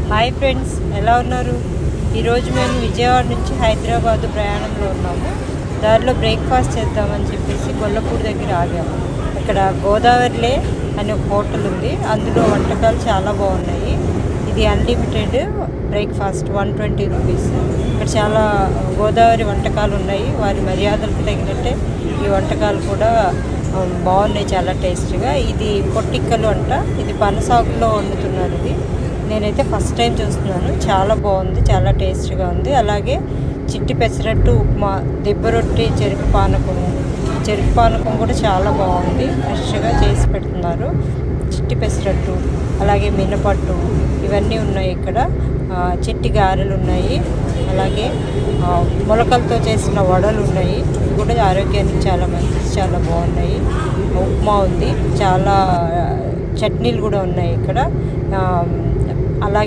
Hi friends, ఎలా ఉన్నారు? ఈరోజు మేము విజయవాడ నుంచి హైదరాబాద్ ప్రయాణంలో ఉన్నాము. దారిలో బ్రేక్ఫాస్ట్ చేద్దామని చెప్పేసి గొల్లపూడి దగ్గర ఆగాము. ఇక్కడ గోదావరిలే అనే ఒక హోటల్ ఉంది. అందులో వంటకాలు చాలా బాగున్నాయి. ఇది అన్లిమిటెడ్ బ్రేక్ఫాస్ట్ 120 రూపీస్. ఇక్కడ చాలా గోదావరి వంటకాలు ఉన్నాయి. వారి మర్యాదలకు తగినట్టే ఈ వంటకాలు కూడా బాగున్నాయి, చాలా టేస్ట్గా. ఇది పొట్టిక్కలు అంట. ఇది పనసాకులో వండుతున్నారు. ఇది నేనైతే ఫస్ట్ టైం చూస్తున్నాను. చాలా బాగుంది, చాలా టేస్ట్గా ఉంది. అలాగే చిట్టి పెసరట్టు, ఉప్మా, దిబ్బ రొట్టె, చెరుకు పానకం కూడా చాలా బాగుంది. ఫ్రెష్గా చేసి పెడుతున్నారు. చిట్టి పెసరట్టు, అలాగే మినపట్టు, ఇవన్నీ ఉన్నాయి ఇక్కడ. చిట్టి గారెలు ఉన్నాయి. అలాగే మొలకలతో చేసిన వడలు ఉన్నాయి. ఇవి కూడా ఆరోగ్యానికి చాలా మంచిది, చాలా బాగున్నాయి. ఉప్మా ఉంది, చాలా చట్నీలు కూడా ఉన్నాయి ఇక్కడ. అలాగే